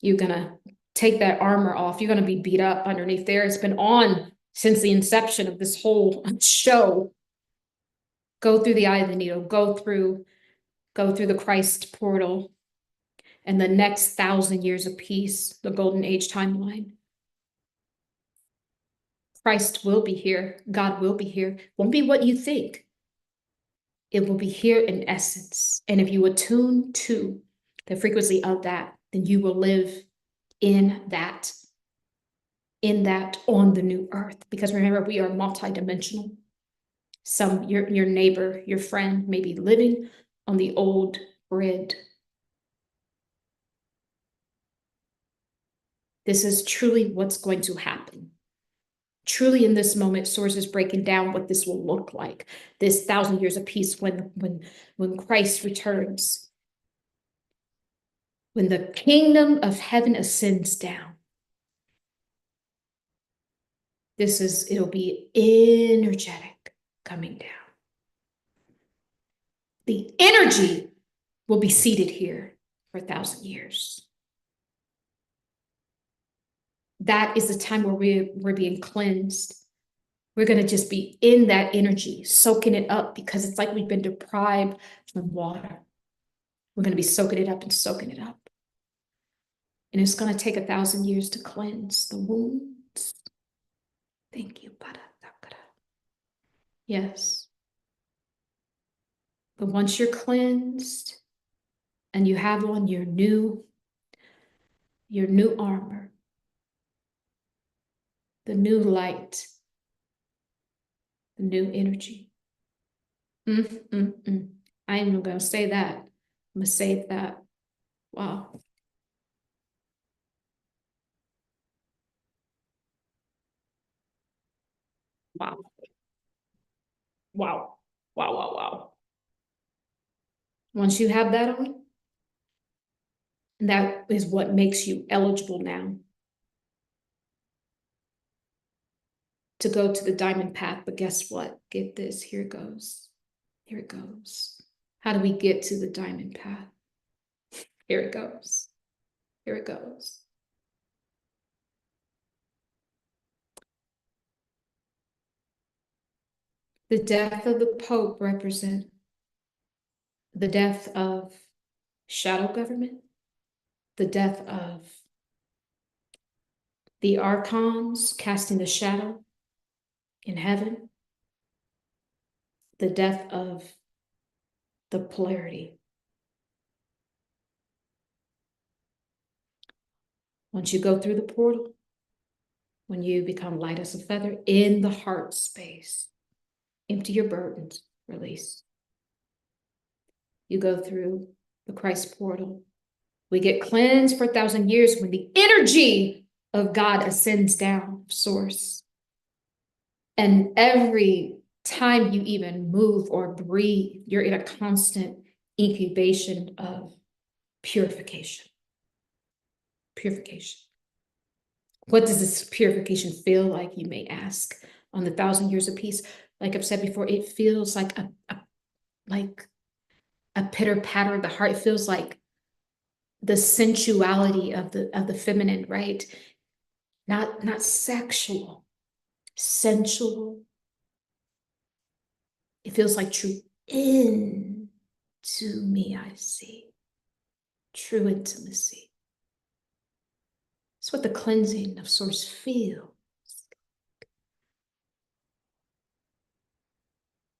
[SPEAKER 1] You're going to take that armor off. You're going to be beat up underneath there. It's been on since the inception of this whole show. Go through the eye of the needle. Go through the Christ portal. And the next 1,000 years of peace, the golden age timeline. Christ will be here. God will be here. Won't be what you think. It will be here in essence. And if you attune to the frequency of that, then you will live in that on the new earth. Because remember, we are multidimensional. Your neighbor, your friend may be living on the old grid. This is truly what's going to happen. Truly in this moment, Source is breaking down what this will look like. This 1,000 years of peace when Christ returns. When the kingdom of heaven ascends down. It'll be energetic coming down. The energy will be seated here for 1,000 years. That is the time where we're being cleansed. We're going to just be in that energy, soaking it up, because it's like we've been deprived from water. We're going to be soaking it up and soaking it up. And it's going to take 1,000 years to cleanse the wounds. Thank you, Pada. Yes. But once you're cleansed and you have on your new armor, the new light, the new energy. I ain't even gonna say that. I'm gonna save that. Wow. Wow. Wow. Wow, wow, wow. Once you have that on, that is what makes you eligible now to go to the diamond path. But guess what? Get this. Here it goes. Here it goes. How do we get to the diamond path? Here it goes. Here it goes. The death of the Pope represents the death of shadow government, the death of the archons casting the shadow in heaven, the death of the polarity. Once you go through the portal, when you become light as a feather in the heart space, empty your burdens, release. You go through the Christ portal. We get cleansed for 1,000 years when the energy of God ascends down, source. And every time you even move or breathe, you're in a constant incubation of purification. Purification. What does this purification feel like, you may ask, on the 1,000 years of peace? Like I've said before, it feels like a pitter patter of the heart. It feels like the sensuality of the feminine, right? Not sexual, sensual. It feels like true into me, I see. True intimacy. It's what the cleansing of source feels.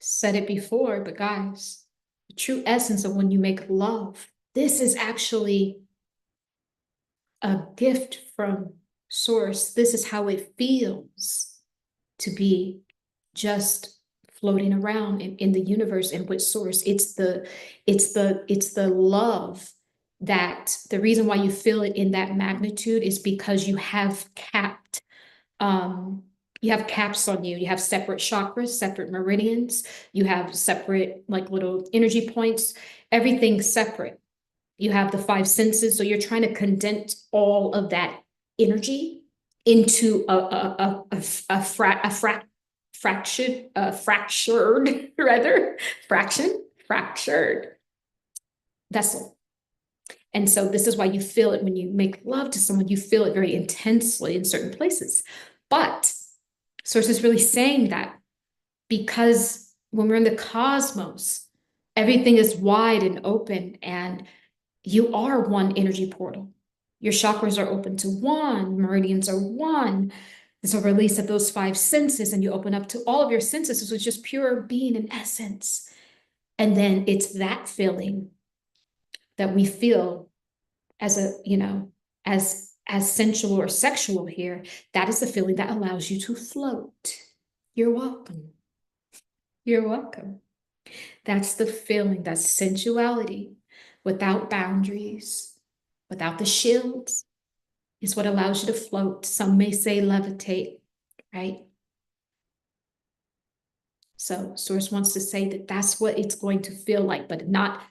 [SPEAKER 1] Said it before, but guys, the true essence of when you make love, this is actually a gift from source. This is how it feels to be just floating around in the universe and with source. It's the love that the reason why you feel it in that magnitude is because you have capped, you have caps on you. You have separate chakras, separate meridians. You have separate like little energy points, everything separate. You have the 5 senses. So you're trying to condense all of that energy into fractured vessel. And so this is why you feel it when you make love to someone. You feel it very intensely in certain places. But Source is really saying that because when we're in the cosmos, everything is wide and open, and you are one energy portal. Your chakras are open to one, meridians are one. There's a release of those 5 senses, and you open up to all of your senses. So it's just pure being and essence. And then it's that feeling that we feel as a, as sensual or sexual here. That is the feeling that allows you to float. You're welcome. You're welcome. That's the feeling, that's sensuality without boundaries, without the shields, is what allows you to float. Some may say levitate, right? So Source wants to say that that's what it's going to feel like, but not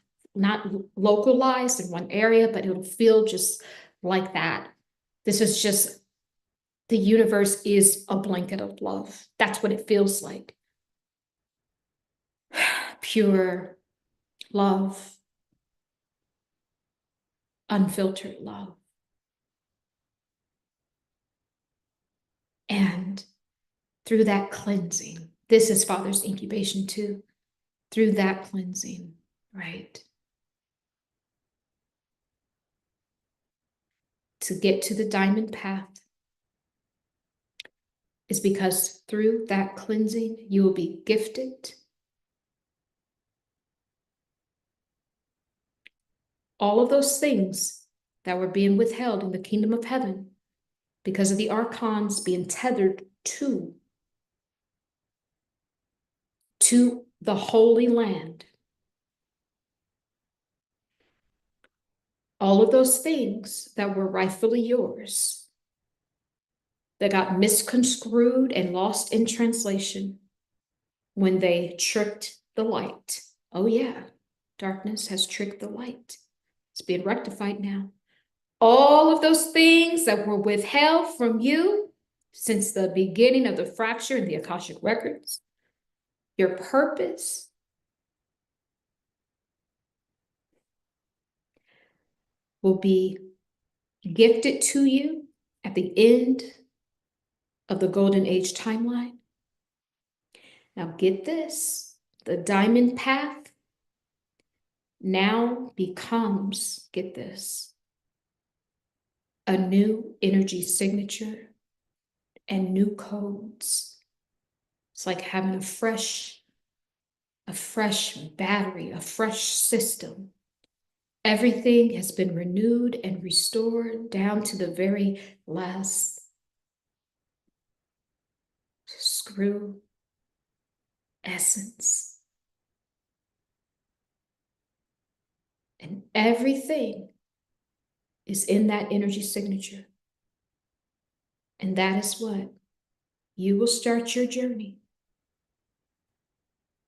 [SPEAKER 1] localized in one area, but it'll feel just like that. This is just, the universe is a blanket of love. That's what it feels like. Pure love, unfiltered love. And through that cleansing, this is Father's incubation too. Through that cleansing, right? To get to the diamond path is because through that cleansing, you will be gifted all of those things that were being withheld in the kingdom of heaven because of the archons being tethered to the Holy Land. All of those things that were rightfully yours, that got misconstrued and lost in translation when they tricked the light. Oh yeah, darkness has tricked the light. It's being rectified now. All of those things that were withheld from you since the beginning of the fracture in the Akashic records, your purpose, will be gifted to you at the end of the Golden Age timeline. Now get this, the diamond path now becomes, get this, a new energy signature and new codes. It's like having a fresh battery, a fresh system. Everything has been renewed and restored down to the very last screw essence. And everything is in that energy signature. And that is what you will start your journey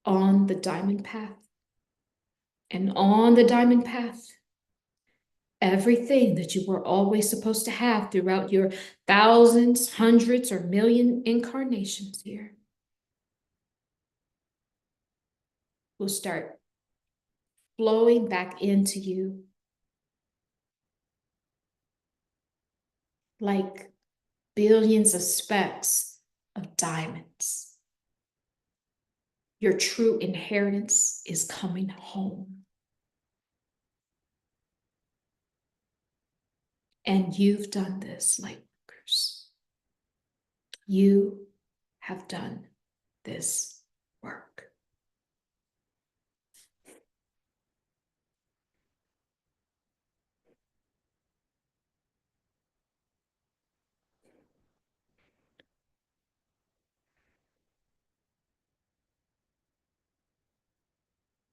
[SPEAKER 1] on the diamond path. And on the diamond path, everything that you were always supposed to have throughout your thousands, hundreds, or million incarnations here will start flowing back into you like billions of specks of diamonds. Your true inheritance is coming home. And you've done this, light workers. You have done this work.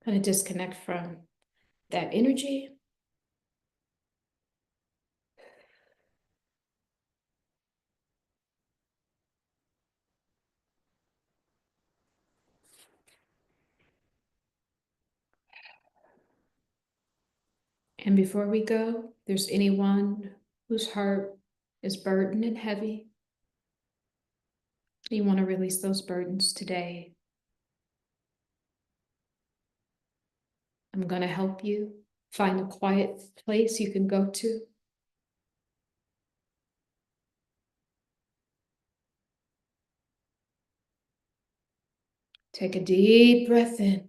[SPEAKER 1] Kind of disconnect from that energy. And before we go, if there's anyone whose heart is burdened and heavy, you want to release those burdens today, I'm going to help you find a quiet place you can go to. Take a deep breath in.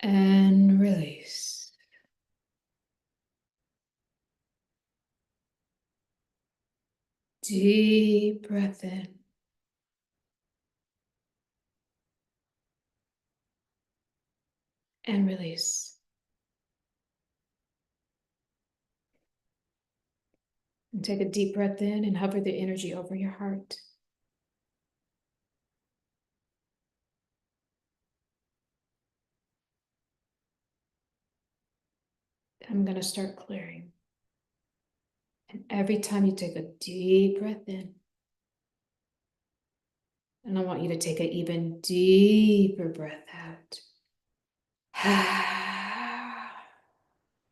[SPEAKER 1] And release. Deep breath in. And release. And take a deep breath in and hover the energy over your heart. I'm going to start clearing. And every time you take a deep breath in, and I want you to take an even deeper breath out.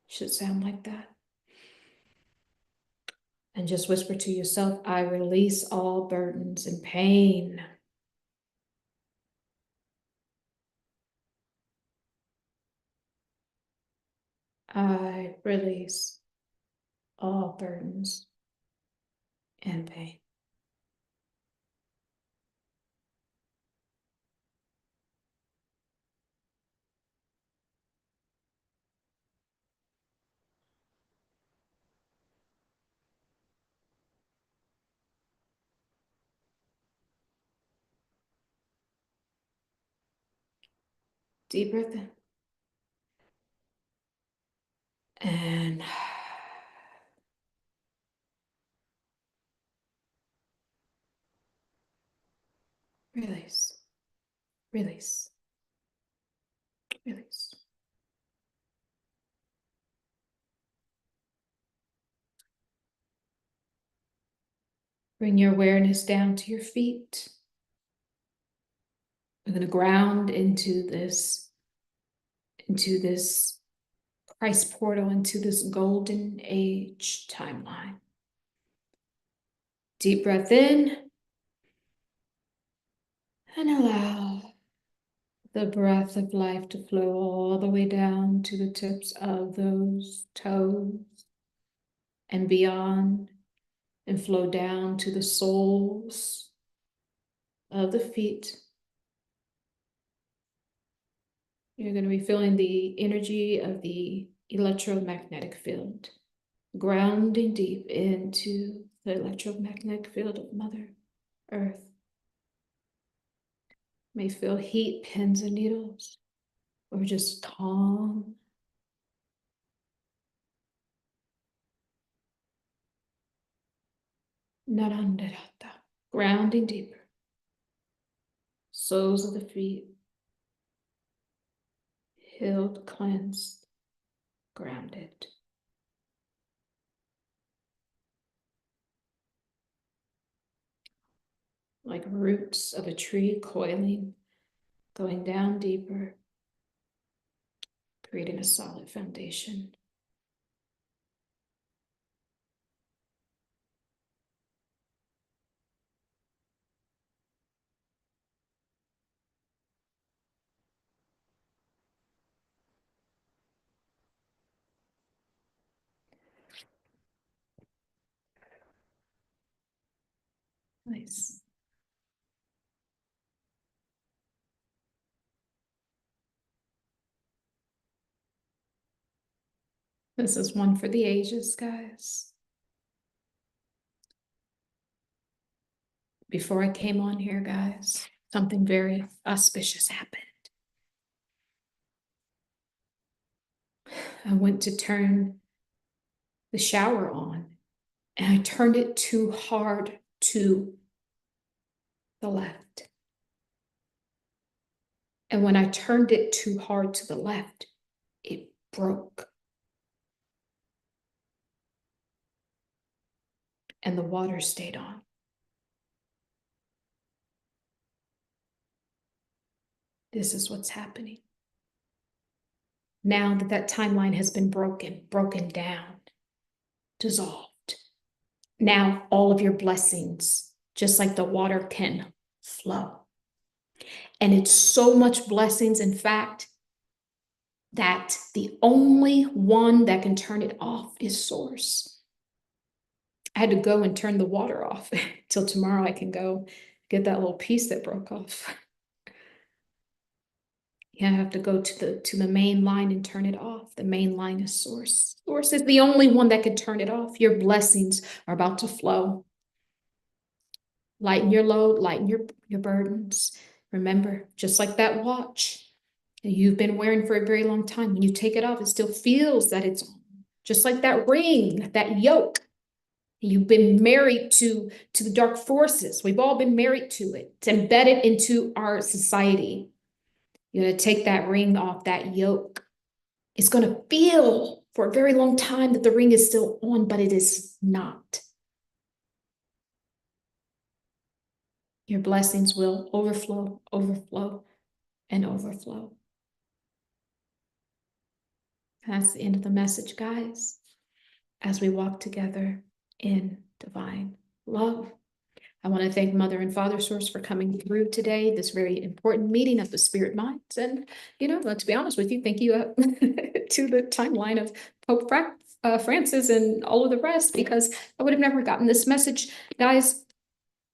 [SPEAKER 1] Should sound like that. And just whisper to yourself, I release all burdens and pain. I release all burdens and pain. Deep breath in. And release, release, release. Bring your awareness down to your feet. We're going to ground into this Christ portal, into this golden age timeline. Deep breath in and allow the breath of life to flow all the way down to the tips of those toes and beyond, and flow down to the soles of the feet. You're going to be feeling the energy of the electromagnetic field, grounding deep into the electromagnetic field of Mother Earth. You may feel heat, pins and needles, or just calm. Narandarata, grounding deeper. Soles of the feet, healed, cleansed, grounded. Like roots of a tree coiling, going down deeper, creating a solid foundation. Nice. This is one for the ages, guys. Before I came on here, guys, something very auspicious happened. I went to turn the shower on, and I turned it too hard to the left. And when I turned it too hard to the left, it broke. And the water stayed on. This is what's happening. Now that that timeline has been broken down, dissolved. Now all of your blessings, just like the water, can flow. And it's so much blessings, in fact, that the only one that can turn it off is Source. I had to go and turn the water off till tomorrow. I can go get that little piece that broke off. Yeah, I have to go to the main line and turn it off. The main line is Source. Source is the only one that can turn it off. Your blessings are about to flow. Lighten your load, lighten your burdens. Remember, just like that watch that you've been wearing for a very long time, when you take it off, it still feels that it's on. Just like that ring, that yoke. You've been married to the dark forces. We've all been married to it. It's embedded into our society. You're going to take that ring off, that yoke. It's going to feel for a very long time that the ring is still on, but it is not. Your blessings will overflow, overflow, and overflow. That's the end of the message, guys, as we walk together in divine love. I want to thank Mother and Father Source for coming through today, this very important meeting of the spirit minds. And, to be honest with you, thank you to the timeline of Pope Francis and all of the rest, because I would have never gotten this message. Guys,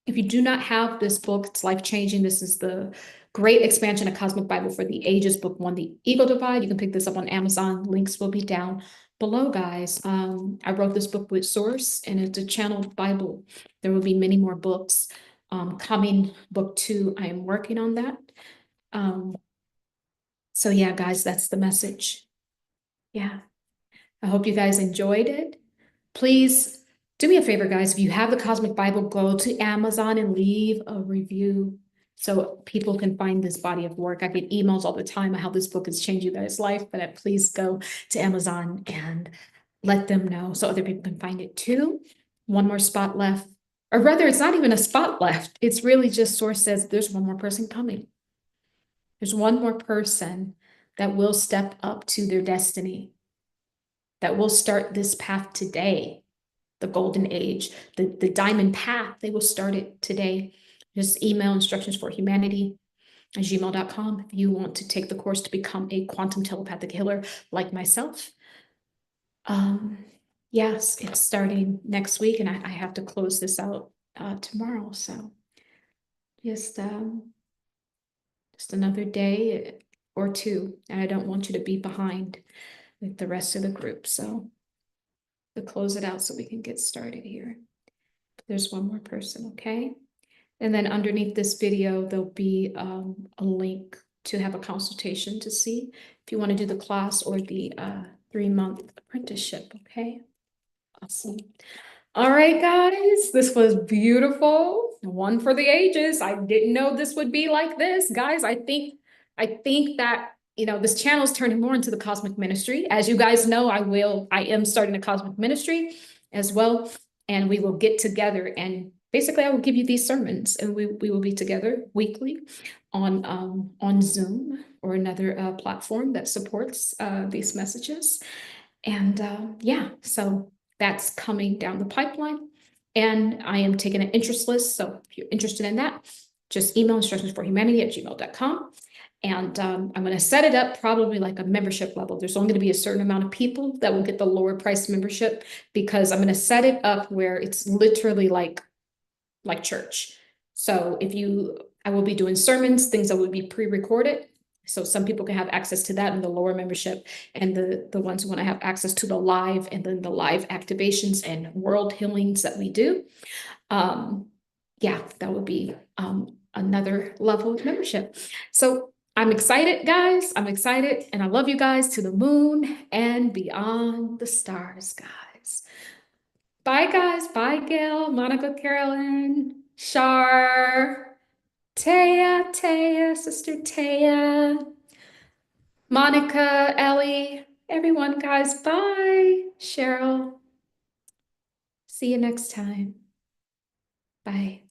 [SPEAKER 1] if you do not have this book, it's life-changing. This is the Great Expansion of Cosmic Bible for the Ages, Book 1, The Ego Divide. You can pick this up on Amazon. Links will be down below, guys. I wrote this book with Source, and it's a channeled Bible. There will be many more books coming. Book 2, I am working on that. So yeah, guys, that's the message. Yeah. I hope you guys enjoyed it. Please do me a favor, guys. If you have the Cosmic Bible, go to Amazon and leave a review so people can find this body of work. I get emails all the time on how this book has changed you guys' life, but please go to Amazon and let them know so other people can find it too. One more spot left, or rather, it's not even a spot left. It's really just Source says there's one more person coming. There's one more person that will step up to their destiny, that will start this path today. The golden age, the diamond path, they will start it today. Just email instructionsforhumanity@gmail.com if you want to take the course to become a quantum telepathic healer like myself. Yes, it's starting next week, and I have to close this out tomorrow. So just another day or two, and I don't want you to be behind with the rest of the group. So to close it out so we can get started here. There's one more person, okay? And then underneath this video, there'll be a link to have a consultation to see if you want to do the class or the 3-month apprenticeship, okay? Awesome. All right, guys, this was beautiful. One for the ages. I didn't know this would be like this. Guys, I think that this channel is turning more into the cosmic ministry. As you guys know, I am starting a cosmic ministry as well, and we will get together, and basically I will give you these sermons, and we will be together weekly on Zoom or another platform that supports these messages. And yeah, so that's coming down the pipeline, and I am taking an interest list. So if you're interested in that, just email instructionsforhumanity@gmail.com. And I'm going to set it up probably like a membership level. There's only going to be a certain amount of people that will get the lower price membership, because I'm going to set it up where it's literally like church. So I will be doing sermons, things that will be pre-recorded. So some people can have access to that in the lower membership, and the ones who want to have access to the live, and then the live activations and world healings that we do. Yeah, that would be another level of membership. So I'm excited, guys. I'm excited, and I love you guys to the moon and beyond the stars, guys. Bye, guys. Bye, Gail, Monica, Carolyn, Shar, Taya, Sister Taya, Monica, Ellie, everyone, guys. Bye. Cheryl. See you next time. Bye.